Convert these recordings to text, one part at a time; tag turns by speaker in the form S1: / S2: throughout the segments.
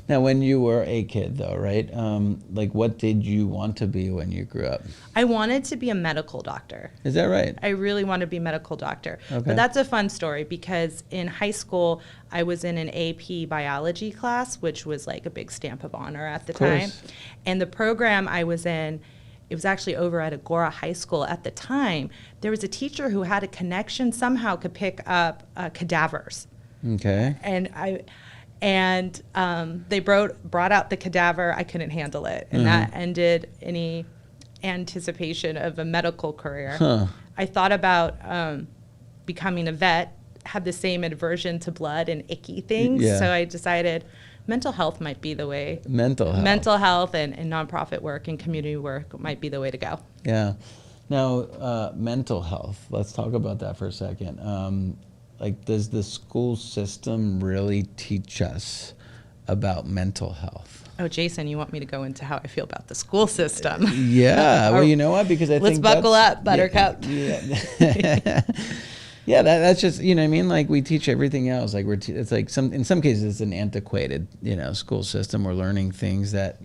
S1: Now, when you were a kid, though, right? Like, what did you want to be when you grew up?
S2: I wanted to be a medical doctor.
S1: Is that right?
S2: I really wanted to be a medical doctor.
S1: Okay.
S2: But that's a fun story because in high school, I was in an AP biology class, which was like a big stamp of honor at the time. And the program I was in, it was actually over at Agora High School at the time. There was a teacher who had a connection, somehow could pick up cadavers.
S1: Okay.
S2: And they brought out the cadaver. I couldn't handle it. And that ended any anticipation of a medical career. I thought about becoming a vet, had the same aversion to blood and icky things.
S1: Yeah.
S2: So I decided mental health might be the way.
S1: Mental health
S2: And nonprofit work and community work might be the way to go.
S1: Yeah. Now, mental health. Let's talk about that for a second. Like, does the school system really teach us about mental health?
S2: Oh, Jason, you want me to go into how I feel about the school system?
S1: Yeah. Well, you know what? Because I think
S2: let's buckle up, Buttercup.
S1: Yeah. Yeah, that's just, you know what I mean? Like, we teach everything else. Like, it's like in some cases it's an antiquated, school system. We're learning things that,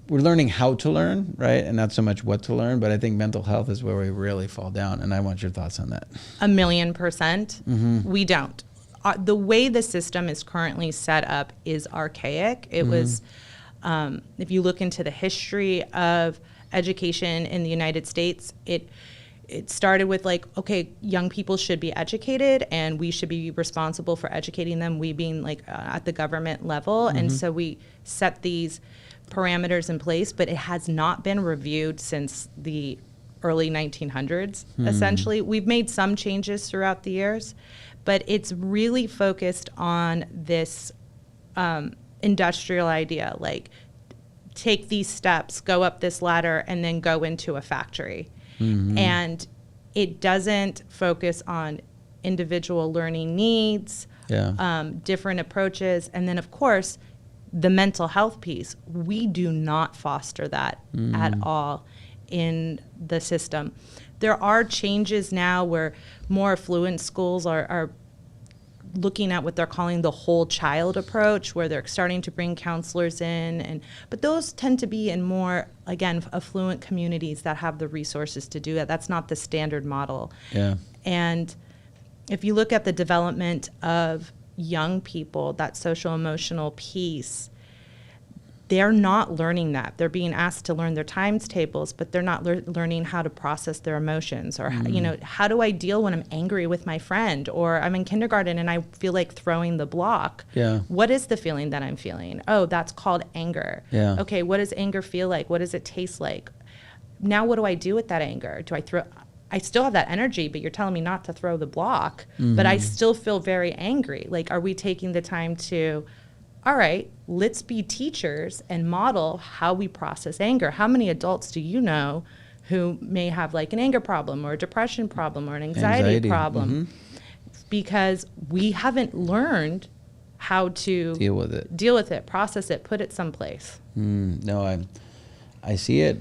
S1: we're learning how to learn, right? And not so much what to learn, but I think mental health is where we really fall down. And I want your thoughts on that.
S2: 1,000,000%. Mm-hmm. We don't. The way the system is currently set up is archaic. It was, if you look into the history of education in the United States, it started with like, okay, young people should be educated and we should be responsible for educating them, we being like at the government level. And so we set these parameters in place, but it has not been reviewed since the early 1900s, essentially. We've made some changes throughout the years, but it's really focused on this industrial idea, like take these steps, go up this ladder, and then go into a factory. And it doesn't focus on individual learning needs, different approaches, and then, of course, the mental health piece. We do not foster that at all in the system. There are changes now where more affluent schools are looking at what they're calling the whole child approach, where they're starting to bring counselors in, but those tend to be in more, again, affluent communities that have the resources to do that. That's not the standard model.
S1: Yeah.
S2: And if you look at the development of young people, that social emotional piece, they're not learning that. They're being asked to learn their times tables, but they're not learning how to process their emotions, or how do I deal when I'm angry with my friend, or I'm in kindergarten and I feel like throwing the block. Yeah. What is the feeling that I'm feeling? Oh, that's called anger.
S1: Yeah.
S2: Okay, what does anger feel like? What does it taste like? Now what do I do with that anger? Do I throw? I still have that energy, but you're telling me not to throw the block, but I still feel very angry. Like, are we taking the time to, all right, let's be teachers and model how we process anger? How many adults do you know who may have like an anger problem or a depression problem or an anxiety problem? Because we haven't learned how to deal with it, process it, put it someplace.
S1: No, I see it.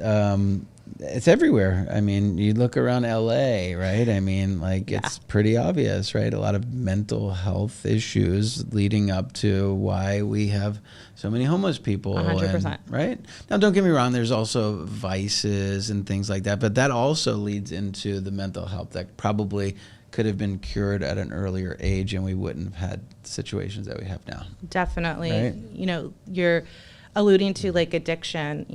S1: It's everywhere. I mean, you look around LA, right? I mean, like, it's pretty obvious, right? A lot of mental health issues leading up to why we have so many homeless people.
S2: 100%.
S1: Right? Now, don't get me wrong, there's also vices and things like that, but that also leads into the mental health that probably could have been cured at an earlier age, and we wouldn't have had situations that we have now.
S2: Definitely.
S1: Right?
S2: You're alluding to like addiction,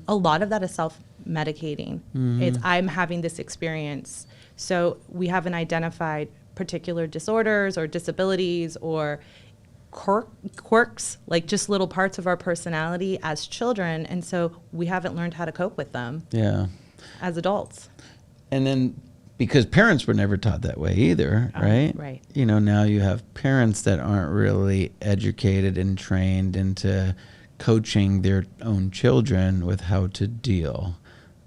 S2: a lot of that is self-medicating. It's, I'm having this experience. So we haven't identified particular disorders or disabilities or quirks, like just little parts of our personality as children. And so we haven't learned how to cope with them as adults.
S1: And then, because parents were never taught that way either, right?
S2: Right.
S1: Now you have parents that aren't really educated and trained into coaching their own children with how to deal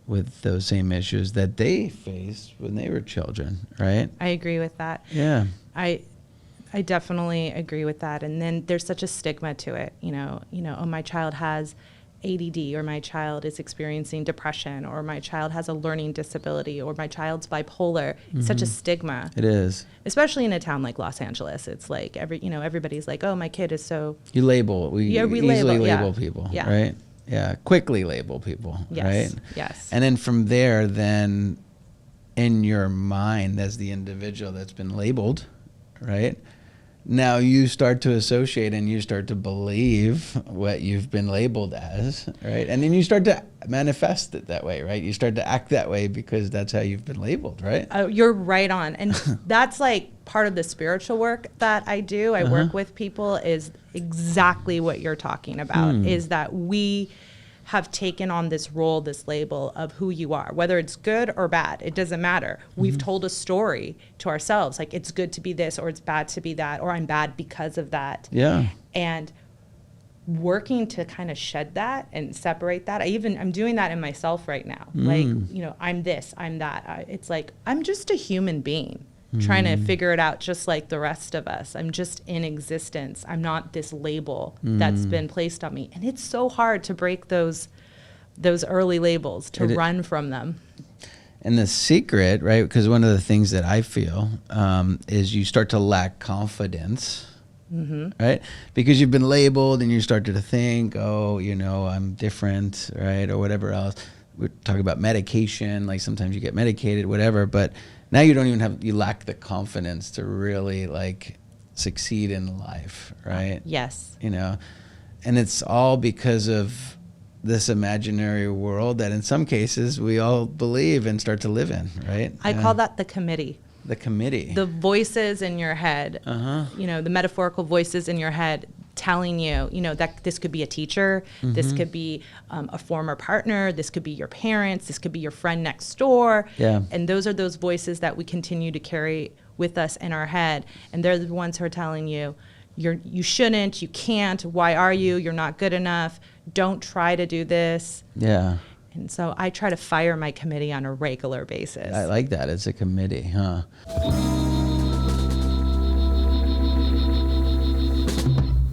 S1: with those same issues that they faced when they were children, right?
S2: I agree with that.
S1: Yeah.
S2: I definitely agree with that. And then there's such a stigma to it, oh, my child has ADD, or my child is experiencing depression, or my child has a learning disability, or my child's bipolar. It's such a stigma.
S1: It is.
S2: Especially in a town like Los Angeles. It's like everybody's like, oh, my kid is so.
S1: You label. We easily label people,
S2: yeah.
S1: right? Yeah, quickly label people,
S2: Yes.
S1: right?
S2: Yes.
S1: And then from there, then in your mind as the individual that's been labeled, right? Now you start to associate and you start to believe what you've been labeled as, right? And then you start to manifest it that way, right? You start to act that way because that's how you've been labeled, right?
S2: You're right on. And that's like part of the spiritual work that I do. I work with people is exactly what you're talking about, is that we have taken on this role, this label of who you are, whether it's good or bad, it doesn't matter. We've told a story to ourselves, like it's good to be this, or it's bad to be that, or I'm bad because of that.
S1: Yeah.
S2: And working to kind of shed that and separate that. I'm doing that in myself right now. Like, I'm this, I'm that. It's like, I'm just a human being trying to figure it out just like the rest of us. I'm just in existence. I'm not this label that's been placed on me. And it's so hard to break those early labels, to run from them.
S1: And the secret, right, because one of the things that I feel is you start to lack confidence, right? Because you've been labeled and you started to think, oh, I'm different, right, or whatever else. We're talking about medication, like sometimes you get medicated, whatever, but now you lack the confidence to really like succeed in life, right?
S2: Yes.
S1: And it's all because of this imaginary world that in some cases we all believe and start to live in, right?
S2: I call that the committee.
S1: The committee.
S2: The voices in your head, the metaphorical voices in your head telling you, that this could be a teacher, this could be a former partner, this could be your parents, this could be your friend next door.
S1: Yeah.
S2: And those are those voices that we continue to carry with us in our head. And they're the ones who are telling you, you shouldn't, you can't, why are you, you're not good enough, don't try to do this.
S1: Yeah.
S2: And so I try to fire my committee on a regular basis.
S1: I like that. It's a committee, huh?